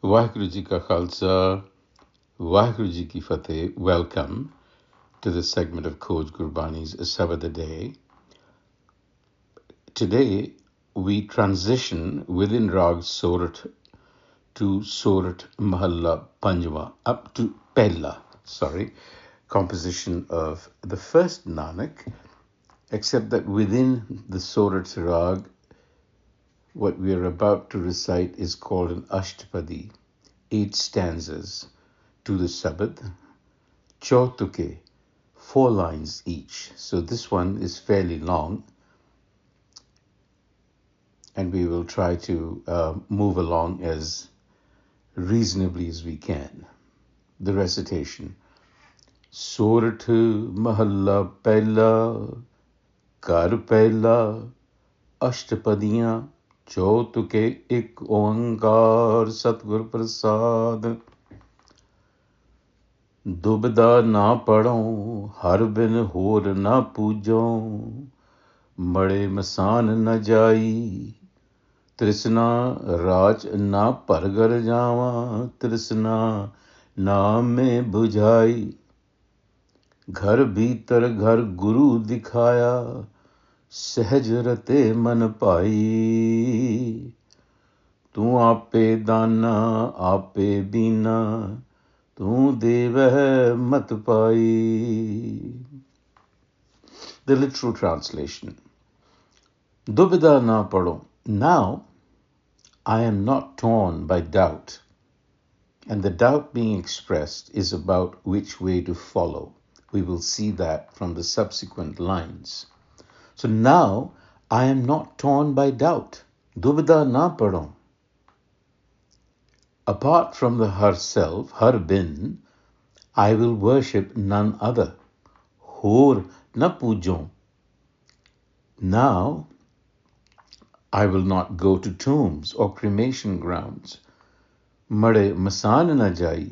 Waheguru Ji Ka Khalsa, Waheguru Ji Ki Fateh. Welcome to this segment of Coach Gurbani's a-sabad-a-day. Today, we transition within Rag Sorat to Sorat Mahalla Panjwa, up to Pehla, composition of the first Nanak, except that within the Sorat Rag, what we are about to recite is called an Ashtapadi, 8 stanzas to the Sabad, Chautuke, 4 lines each. So this one is fairly long, and we will try to move along as reasonably as we can. The recitation. Sorat Mahalla Pehla, Kar Pehla, Ashtapadiyan, Chautuke ik oankar Satgur Prasad. Dubidha na padon, har bin hor na pujon, made masan na jai, Trisna rach na pargar jawa, Trisna naam mein bujhai. Ghar bhitar ghar guru dikhaya, सहज रते मन पाई, तू आपे दाना आपे बीना, तू देवह मत पाई. The literal translation. Dubidha na pado. Now, I am not torn by doubt, and the doubt being expressed is about which way to follow. We will see that from the subsequent lines. So now I am not torn by doubt. Dubidha na pado. Apart from the Har self, Har bin, I will worship none other. Hor na pujon. Now I will not go to tombs or cremation grounds. Made masan na jai.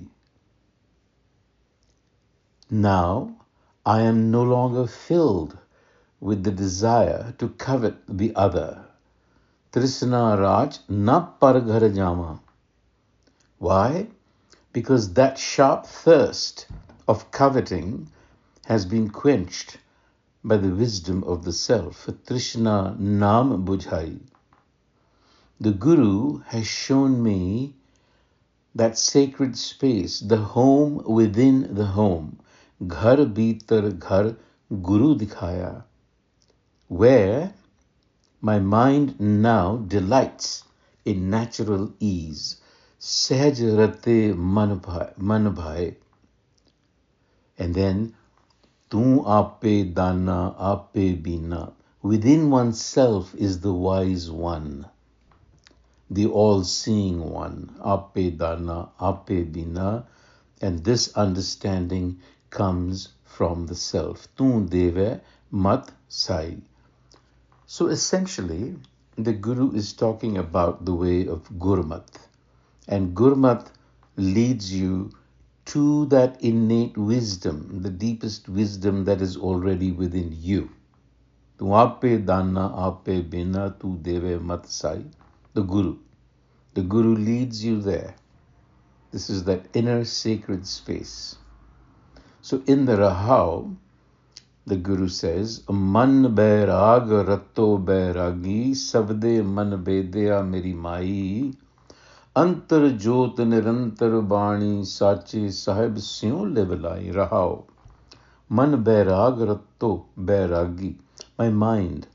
Now I am no longer filled with the desire to covet the other. Trisna raj na parghar jama. Why? Because that sharp thirst of coveting has been quenched by the wisdom of the self. Trishna naam bujhai. The Guru has shown me that sacred space, the home within the home. Ghar bhitar ghar guru dikhaya, where my mind now delights in natural ease. Sahaj rate man bhai. And then, tu ape dana ape bina. Within oneself is the wise one, the all-seeing one. Ape dana ape bina. And this understanding comes from the self. Tu deve mat sai. So essentially, the Guru is talking about the way of Gurmat. And Gurmat leads you to that innate wisdom, the deepest wisdom that is already within you. Tu ape dana ape bina tu deve mat sai. The Guru. The Guru leads you there. This is that inner sacred space. So in the Rahau, the Guru says, Man bairag ratto bairagi, sabde man bedya meri mai, antar jot nirantar bani, sache sahib syon levelai. Rahau. Man bairag ratto bairagi. My mind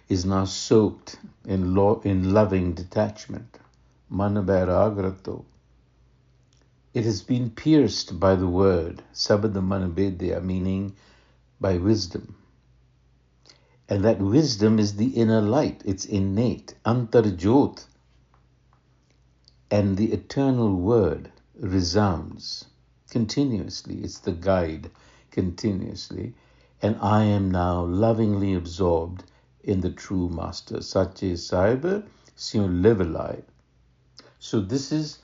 is now soaked in loving detachment. Man bairag ratto. It has been pierced by the word, sabad-a-day, meaning by wisdom. And that wisdom is the inner light, it's innate, antarjot. And the eternal word resounds continuously, it's the guide continuously. And I am now lovingly absorbed in the true master, Sache Sahib Syon Levelai. So this is,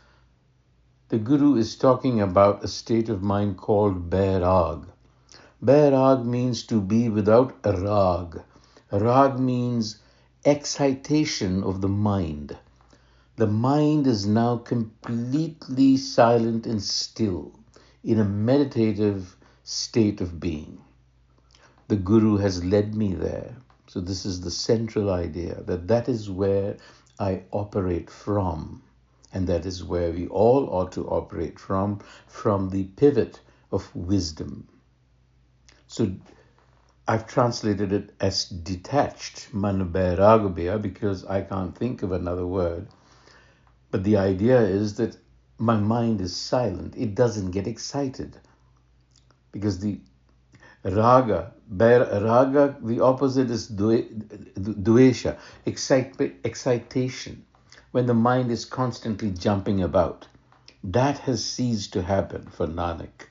the Guru is talking about a state of mind called Bairag. Bairag means to be without a rag. Rag means excitation of the mind. The mind is now completely silent and still in a meditative state of being. The Guru has led me there. So this is the central idea, that is where I operate from. And that is where we all ought to operate from the pivot of wisdom. So I've translated it as detached, man bairagabya, because I can't think of another word. But the idea is that my mind is silent. It doesn't get excited. Because the raga, the opposite is duesha, excitation. When the mind is constantly jumping about. That has ceased to happen for Nanak.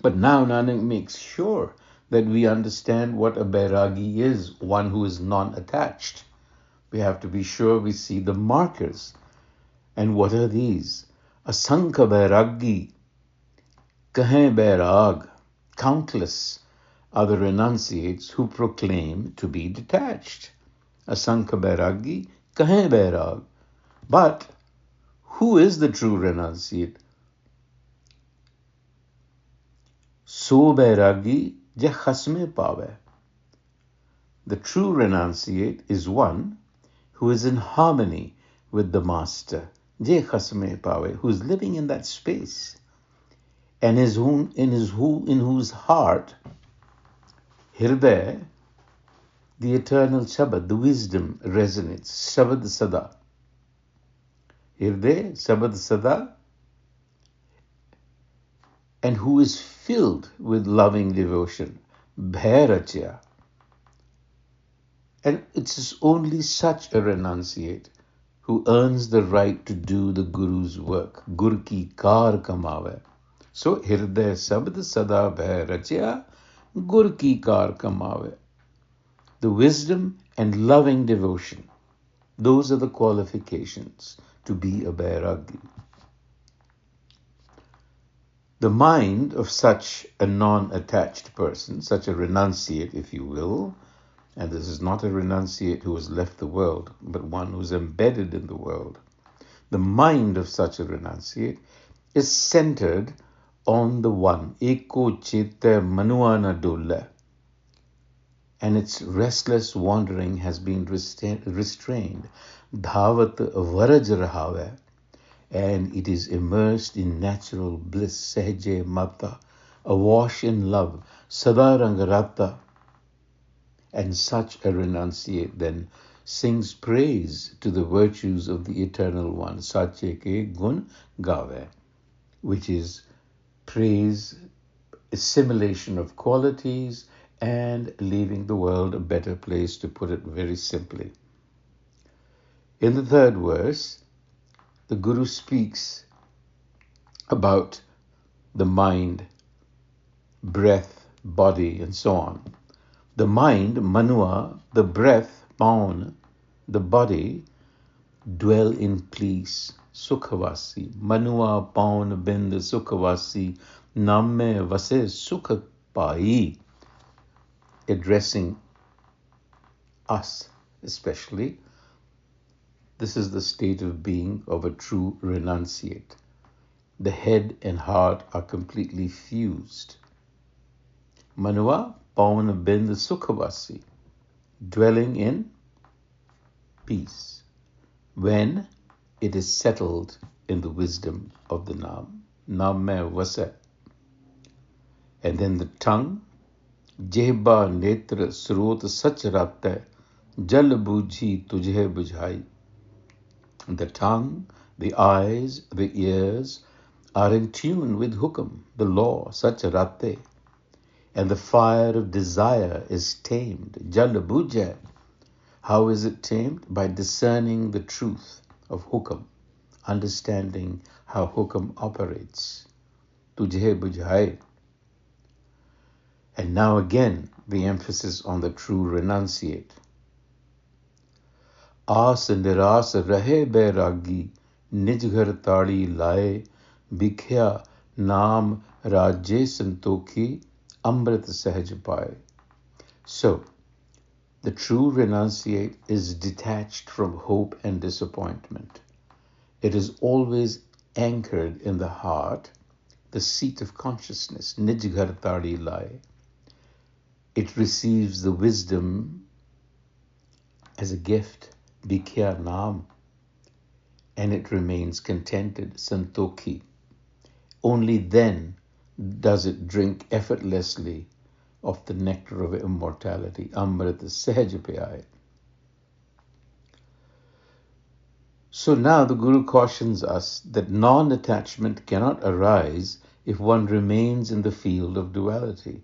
But now Nanak makes sure that we understand what a bairagi is, one who is non-attached. We have to be sure we see the markers. And what are these? Asankha bairagi, kahe bairag, countless are the renunciates who proclaim to be detached. Asankha bairagi, kahe bairag. But who is the true renunciate? So bairagi je khasme pave. The true renunciate is one who is in harmony with the master, je khasme pave, who is living in that space, and in whose heart, hirday, the eternal sabad, the wisdom resonates. Sabad-a-day. Hirday, sabad-a-day, and who is filled with loving devotion. Bhairachya. And it is only such a renunciate who earns the right to do the Guru's work. Gur ki kar kamave. So, hirday sabad sada bhairachya, gur ki kar kamave. The wisdom and loving devotion. Those are the qualifications to be a bairagi. The mind of such a non-attached person, such a renunciate, if you will, and this is not a renunciate who has left the world, but one who is embedded in the world. The mind of such a renunciate is centered on the one, eko chitta manuana dolla, and its restless wandering has been restrained. Dhavat varaj rahave, and it is immersed in natural bliss, sehje mata, awash in love, sada rangarata. And such a renunciate then sings praise to the virtues of the Eternal One, Sache ke gun gave, which is praise, assimilation of qualities, and leaving the world a better place, to put it very simply. In the third verse, the Guru speaks about the mind, breath, body, and so on. The mind, manua, the breath, paun, the body, dwell in peace, sukhavasi. Manua, paun, bind, sukhavasi, namme vase sukha pai. Addressing us especially. This is the state of being of a true renunciate. The head and heart are completely fused. Manua, pawan bind sukhavasi, dwelling in peace, when it is settled in the wisdom of the Nam. Nam mein vasa. And then the tongue, jehba netra srot sach ratta, jal bujhi tujhe bujhai. The tongue, the eyes, the ears are in tune with hukam, the law, sach ratte. And the fire of desire is tamed. Jal bujha. How is it tamed? By discerning the truth of hukam, understanding how hukam operates. Tujhe bujhai. And now again, the emphasis on the true renunciate. Aas niras rahe bairagi, nij ghar tadi lae, bikhya naam rajye santokhi, amrit sahaj paye. So, The true renunciate is detached from hope and disappointment. It is always anchored in the heart, the seat of consciousness, Nij ghar tadi lai. It receives the wisdom as a gift, Bhikhya Naam, and it remains contented, Santokhi. Only then does it drink effortlessly of the nectar of immortality, Amrit Sahaj Pyay. So now the Guru cautions us that non-attachment cannot arise if one remains in the field of duality.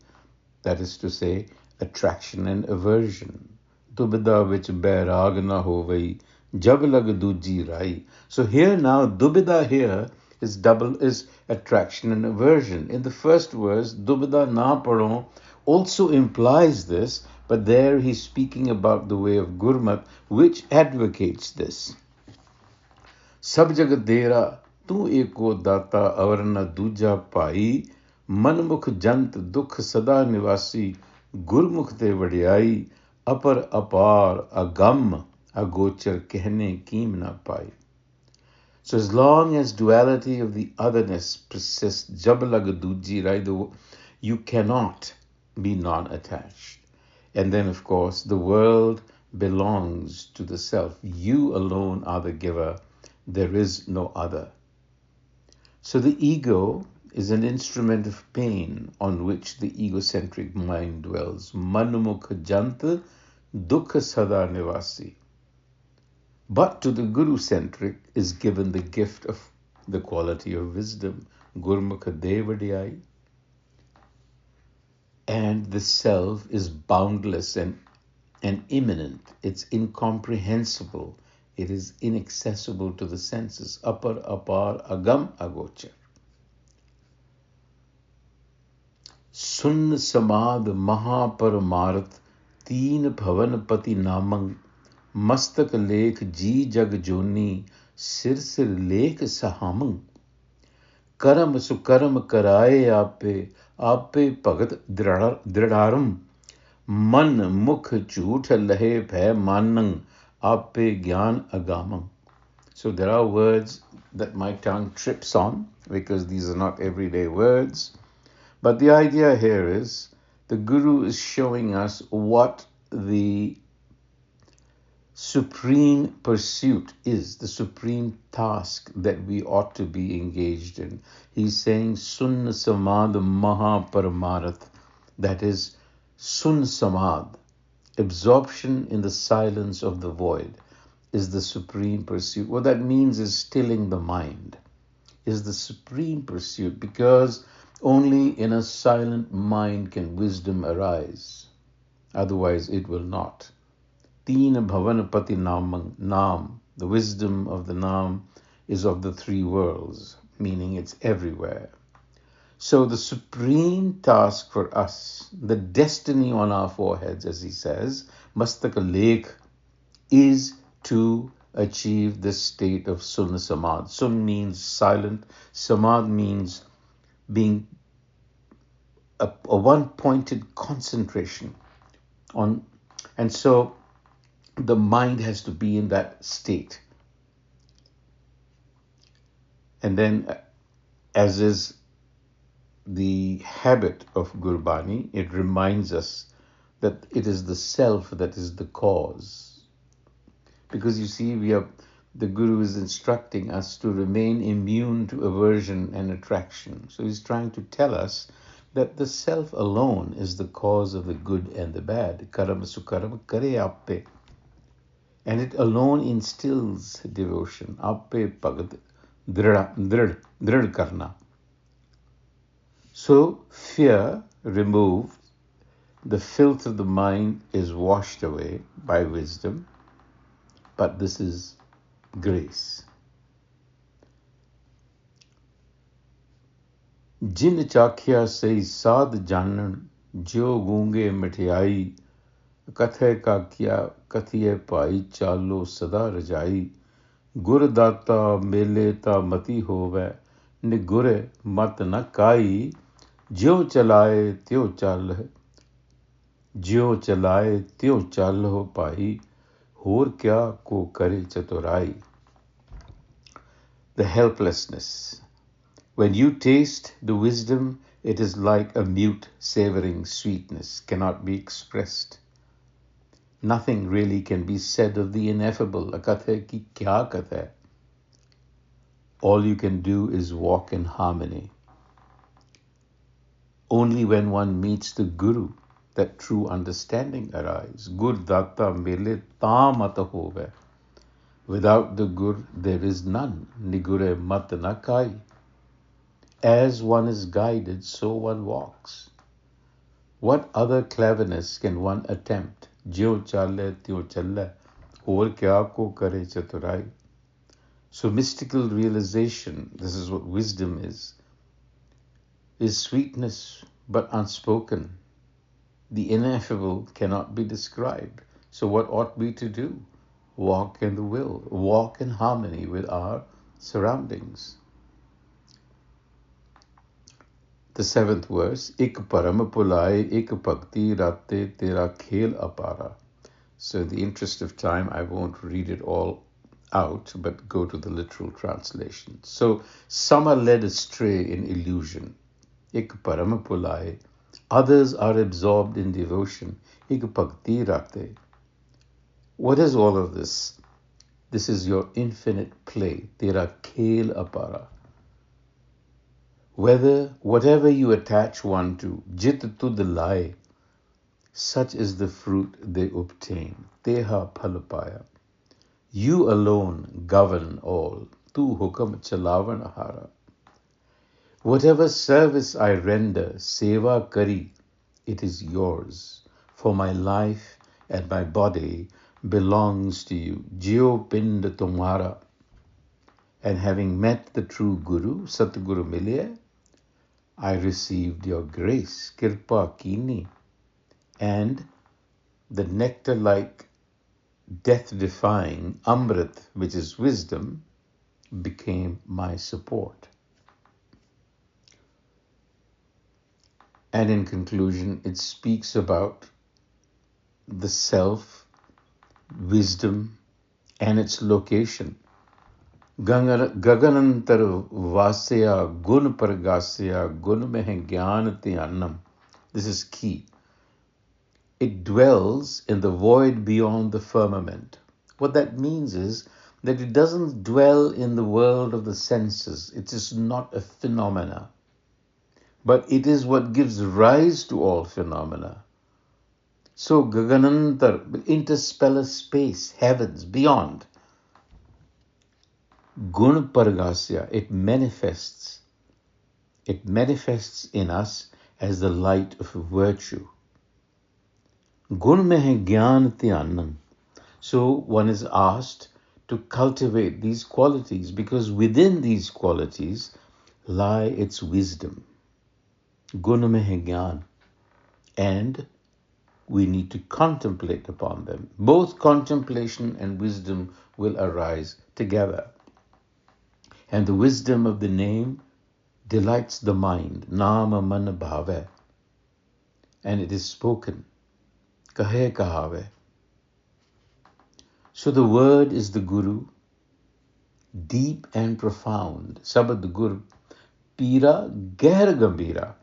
That is to say, attraction and aversion. Dubidha vich bairag na hovai, jab lag duji rai. So here now, Dubidha here is attraction and aversion. In the first verse, Dubidha na Parau also implies this, but there he's speaking about the way of Gurmat, which advocates this. Sab jagat dera, tu eko data avarna duja pai, manmukh jant dukh sada nivasi, gurmukh te vadiyai, apar apar agam agochar kehne keem na pai. So as long as duality of the otherness persists, jab lag duji rai, you cannot be non-attached. And then, of course, the world belongs to the self. You alone are the giver. There is no other. So the ego is an instrument of pain on which the egocentric mind dwells. Manmukh janta dukha sada nivasi. But to the Guru-centric is given the gift of the quality of wisdom, Gurmukha Devadiyai. And the self is boundless and immanent. It's incomprehensible. It is inaccessible to the senses. Apar, apar, agam, agochar. Sunn samad mahaparamarat teen bhavan pati namang mastak lekh ji jag joni sir sir lekh sahamang karam sukaram karaye ape bhagat dradaram man mukh jhoot lahe bhay manang ape gyan agamam. So there are words that my tongue trips on because these are not everyday words. But the idea here is the Guru is showing us what the supreme pursuit is, the supreme task that we ought to be engaged in. He's saying Sunn Samad Mahaparamarat, that is Sun Samad, absorption in the silence of the void, is the supreme pursuit. What that means is stilling the mind, is the supreme pursuit, because only in a silent mind can wisdom arise. Otherwise it will not. Teen bhavan pati naam, the wisdom of the naam is of the three worlds, meaning it's everywhere. So the supreme task for us, the destiny on our foreheads, as he says, mastaka lekh, is to achieve this state of sun samad. Sun means silent, samad means being a one-pointed concentration on, and so the mind has to be in that state. And then, as is the habit of Gurbani, it reminds us that it is the self that is the cause. Because you see, the Guru is instructing us to remain immune to aversion and attraction. So he's trying to tell us that the self alone is the cause of the good and the bad. Karam sukaram kare appe. And it alone instills devotion. Appe bhagat drid karna. So fear removed, the filth of the mind is washed away by wisdom. But this is grace. Jin chakhya se sad janan jo gunge mithiyai kathe ka kya kathiye pai chalo sada rajai gur data mele ta mati hove nigure mat na kai jo chalaye tyo chal ज्यों चलाए त्यों चाल हो पाई, होर क्या को करे चतुराई. The helplessness. When you taste the wisdom, it is like a mute, savoring sweetness, cannot be expressed. Nothing really can be said of the ineffable. Akathe ki kya kathe? All you can do is walk in harmony. Only when one meets the Guru that true understanding arises. Gur datta mile ta mat hove. Without the Gur, there is none. Nigure mat na kai. As one is guided, so one walks. What other cleverness can one attempt? Jyo chale tyo chale, aur kya ko kare chaturai. So mystical realization, this is what wisdom is sweetness but unspoken. The ineffable cannot be described. So what ought we to do? Walk in the will, walk in harmony with our surroundings. The 7th verse, Ik param pulai, ik bhakti rate tera khel apara. So in the interest of time, I won't read it all out, but go to the literal translation. So some are led astray in illusion. Ik param pulai. Others are absorbed in devotion. Ik bhakti rate. What is all of this? This is your infinite play. Tera khel apara. Whatever you attach one to, jit tud lai, such is the fruit they obtain. Teha phalapaya. You alone govern all. Tu hukam chalavan hara. Whatever service I render, seva kari, it is yours. For my life and my body belongs to you. Jio pind tumhara. And having met the true Guru, Satguru Miliye, I received your grace, Kirpa Kini, and the nectar-like, death-defying Amrit, which is wisdom, became my support. And in conclusion, it speaks about the self, wisdom, and its location. Gaganantar vasya gun pargasya gun meh gyan dhyanam. This is key. It dwells in the void beyond the firmament. What that means is that it doesn't dwell in the world of the senses. It is not a phenomena. But it is what gives rise to all phenomena. So Gaganantar, interstellar space, heavens, beyond. Gun Pargasya, it manifests in us as the light of virtue. Gun mein hai gyan dhyanam. So one is asked to cultivate these qualities because within these qualities lie its wisdom. Gun mein hai gyan. And we need to contemplate upon them. Both contemplation and wisdom will arise together. And the wisdom of the name delights the mind, nama man bhave, and it is spoken, kahe kahave. So the word is the Guru, deep and profound, sabad-gur, pira gair gambira.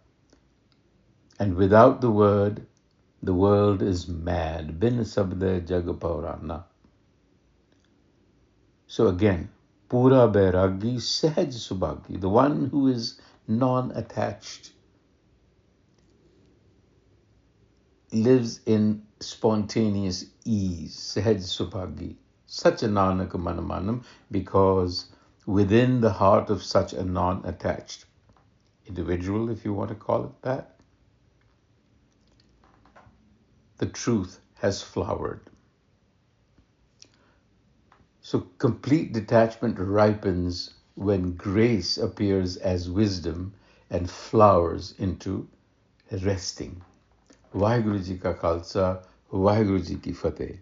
And without the world is mad, bin sabde jag paurana. So again, Pura Bairagi Sahaj Subhagi, the one who is non-attached, lives in spontaneous ease, Sahaj Subhagi, such a Nanak Manamanam, because within the heart of such a non-attached individual, if you want to call it that, the truth has flowered. So complete detachment ripens when grace appears as wisdom and flowers into resting. Vaheguru Ji Ka Khalsa, Vaheguru Ji Ki Fateh.